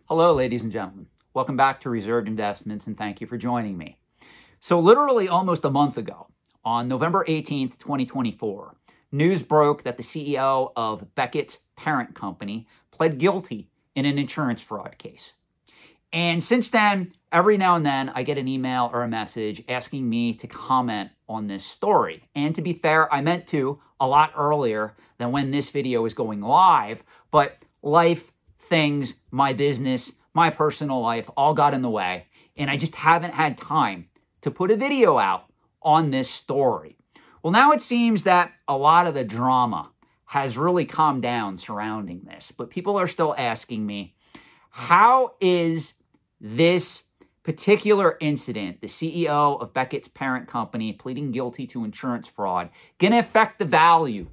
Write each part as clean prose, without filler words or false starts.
Hello, ladies and gentlemen. Welcome back to Reserved Investments, and thank you for joining me. So literally almost a month ago, on November 18th, 2024, news broke that the CEO of Beckett's parent company pled guilty in an insurance fraud case. And since then, every now and then, I get an email or a message asking me to comment on this story. And to be fair, I meant to a lot earlier than when this video is going live, but life, things, my business, my personal life all got in the way, and I just haven't had time to put a video out on this story. Well, now it seems that a lot of the drama has really calmed down surrounding this, but people are still asking me, how is this particular incident, the CEO of Beckett's parent company pleading guilty to insurance fraud, going to affect the value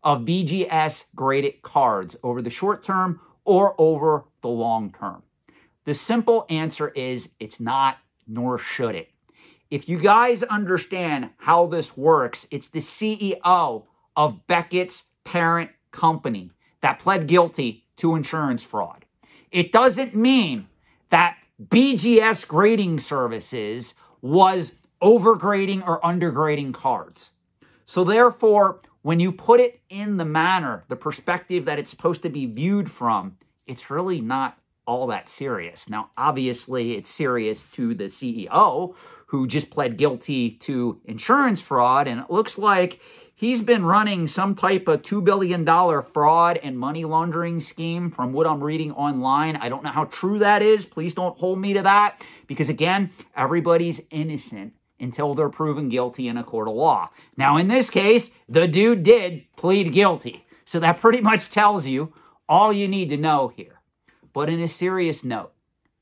of BGS graded cards over the short term or over the long term? The simple answer is it's not, nor should it. If you guys understand how this works, it's the CEO of Beckett's parent company that pled guilty to insurance fraud. It doesn't mean that BGS grading services was overgrading or undergrading cards. So therefore, when you put it in the manner, the perspective that it's supposed to be viewed from, it's really not all that serious. Now, obviously, it's serious to the CEO who just pled guilty to insurance fraud, and it looks like he's been running some type of $2 billion fraud and money laundering scheme from what I'm reading online. I don't know how true that is. Please don't hold me to that, because again, everybody's innocent until they're proven guilty in a court of law. Now, in this case, the dude did plead guilty. So that pretty much tells you all you need to know here. But in a serious note,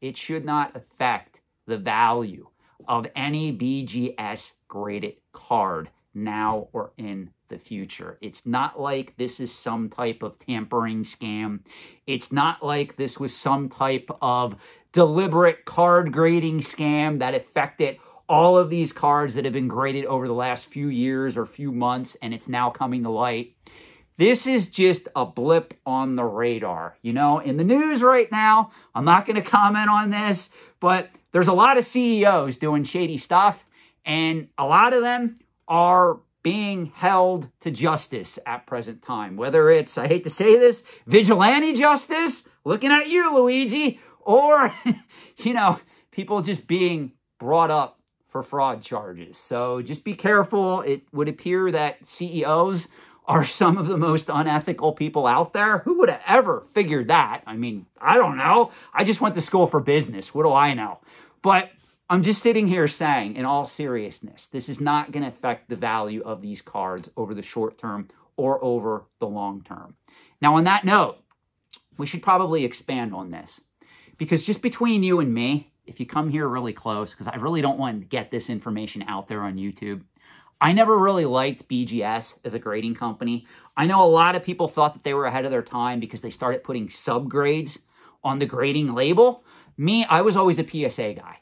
it should not affect the value of any BGS graded card now or in the future. It's not like this is some type of tampering scam. It's not like this was some type of deliberate card grading scam that affected all of these cards that have been graded over the last few years or few months, and it's now coming to light. This is just a blip on the radar. You know, in the news right now, I'm not going to comment on this, but there's a lot of CEOs doing shady stuff, and a lot of them are being held to justice at present time. Whether it's, I hate to say this, vigilante justice, looking at you, Luigi, or, you know, people just being brought up for fraud charges. So just be careful. It would appear that CEOs are some of the most unethical people out there. Who would have ever figured that? I mean, I don't know. I just went to school for business. What do I know? But I'm just sitting here saying, in all seriousness, this is not going to affect the value of these cards over the short term or over the long term. Now, on that note, we should probably expand on this, because just between you and me, if you come here really close, because I really don't want to get this information out there on YouTube, I never really liked BGS as a grading company. I know a lot of people thought that they were ahead of their time because they started putting subgrades on the grading label. Me, I was always a PSA guy.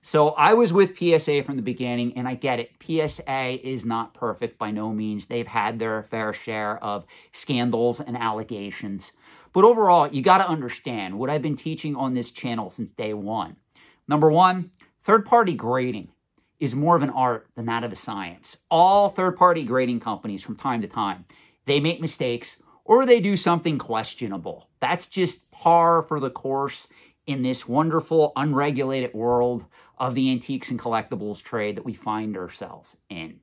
So I was with PSA from the beginning, and I get it. PSA is not perfect by no means. They've had their fair share of scandals and allegations. But overall, you got to understand what I've been teaching on this channel since day one. Number one, third-party grading is more of an art than that of a science. All third-party grading companies from time to time, they make mistakes or they do something questionable. That's just par for the course in this wonderful, unregulated world of the antiques and collectibles trade that we find ourselves in.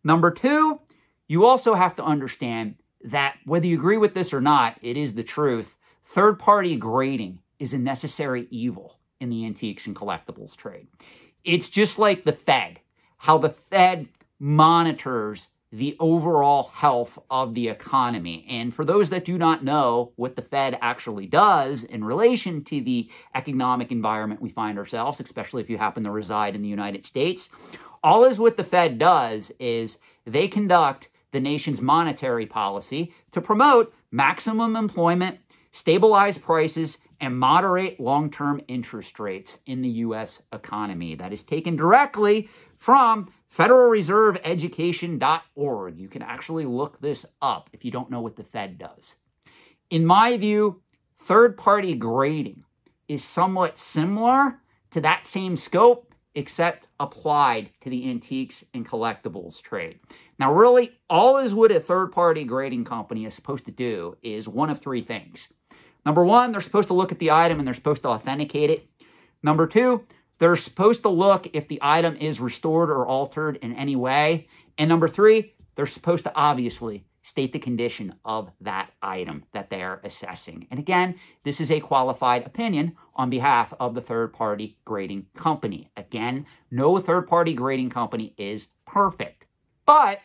Number two, you also have to understand that whether you agree with this or not, it is the truth, third-party grading is a necessary evil in the antiques and collectibles trade. It's just like the Fed, how the Fed monitors the overall health of the economy. And for those that do not know what the Fed actually does in relation to the economic environment we find ourselves, especially if you happen to reside in the United States, all is what the Fed does is they conduct the nation's monetary policy to promote maximum employment, stabilize prices, and moderate long-term interest rates in the U.S. economy. That is taken directly from federalreserveeducation.org. You can actually look this up if you don't know what the Fed does. In my view, third-party grading is somewhat similar to that same scope, except applied to the antiques and collectibles trade. Now, really, all is what a third-party grading company is supposed to do is one of three things. Number one, they're supposed to look at the item and they're supposed to authenticate it. Number two, they're supposed to look if the item is restored or altered in any way. And number three, they're supposed to obviously state the condition of that item that they are assessing. And again, this is a qualified opinion on behalf of the third-party grading company. Again, no third-party grading company is perfect, but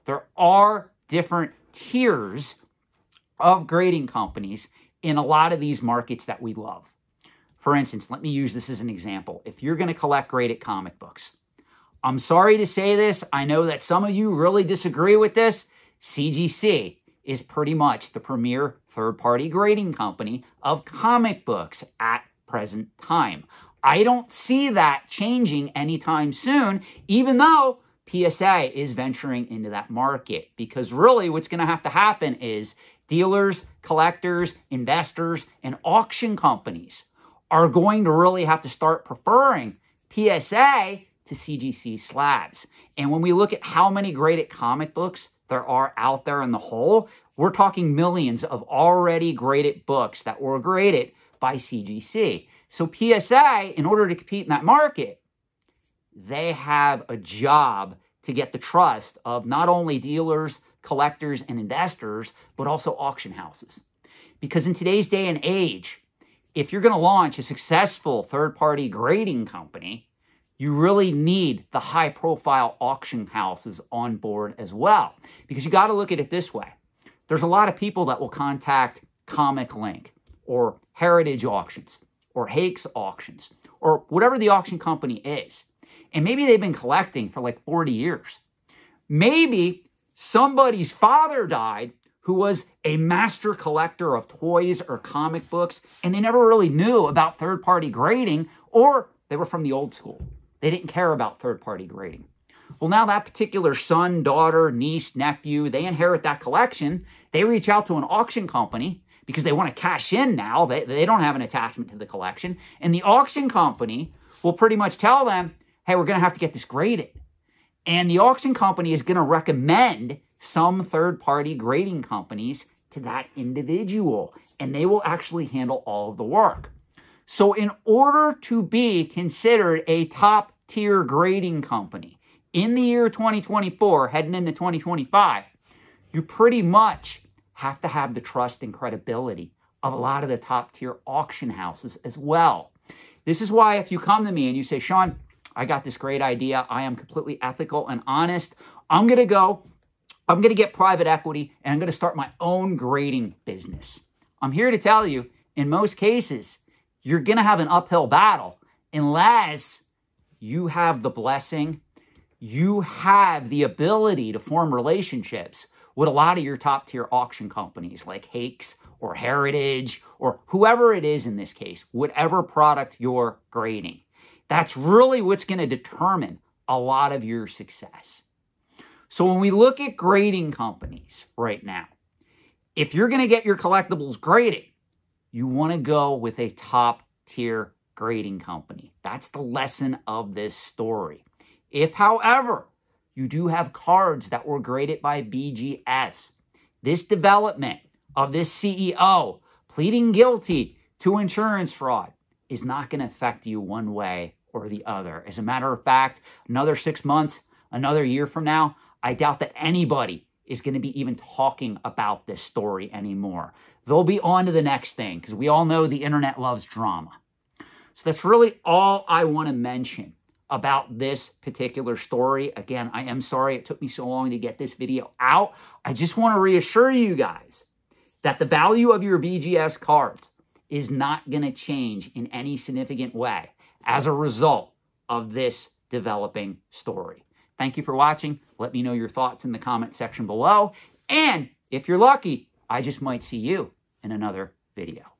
there are different tiers of grading companies in a lot of these markets that we love. For instance, let me use this as an example. If you're going to collect graded comic books, I'm sorry to say this, I know that some of you really disagree with this, CGC is pretty much the premier third-party grading company of comic books at present time. I don't see that changing anytime soon, even though PSA is venturing into that market. Because really what's going to have to happen is dealers, collectors, investors, and auction companies are going to really have to start preferring PSA to CGC slabs. And when we look at how many graded comic books there are out there in the whole, we're talking millions of already graded books that were graded by CGC. So PSA, in order to compete in that market, they have a job to get the trust of not only dealers, collectors, and investors, but also auction houses. Because in today's day and age, if you're going to launch a successful third-party grading company, you really need the high-profile auction houses on board as well. Because you got to look at it this way. There's a lot of people that will contact Comic Link or Heritage Auctions or Hakes Auctions or whatever the auction company is. And maybe they've been collecting for like 40 years. Maybe somebody's father died who was a master collector of toys or comic books, and they never really knew about third-party grading, or they were from the old school. They didn't care about third-party grading. Well, now that particular son, daughter, niece, nephew, they inherit that collection. They reach out to an auction company because they want to cash in now. They don't have an attachment to the collection. And the auction company will pretty much tell them, hey, we're going to have to get this graded. And the auction company is going to recommend some third-party grading companies to that individual. And they will actually handle all of the work. So in order to be considered a top-tier grading company in the year 2024, heading into 2025, you pretty much have to have the trust and credibility of a lot of the top-tier auction houses as well. This is why if you come to me and you say, Sean, I got this great idea. I am completely ethical and honest. I'm going to get private equity and I'm going to start my own grading business. I'm here to tell you, in most cases, you're going to have an uphill battle unless you have the blessing, you have the ability to form relationships with a lot of your top tier auction companies like Hakes or Heritage or whoever it is in this case, whatever product you're grading. That's really what's going to determine a lot of your success. So when we look at grading companies right now, if you're going to get your collectibles graded, you want to go with a top-tier grading company. That's the lesson of this story. If, however, you do have cards that were graded by BGS, this development of this CEO pleading guilty to insurance fraud is not going to affect you one way or the other. As a matter of fact, another 6 months, another year from now, I doubt that anybody is going to be even talking about this story anymore. They'll be on to the next thing because we all know the internet loves drama. So that's really all I want to mention about this particular story. Again, I am sorry it took me so long to get this video out. I just want to reassure you guys that the value of your BGS cards is not going to change in any significant way as a result of this developing story. Thank you for watching. Let me know your thoughts in the comment section below. And if you're lucky, I just might see you in another video.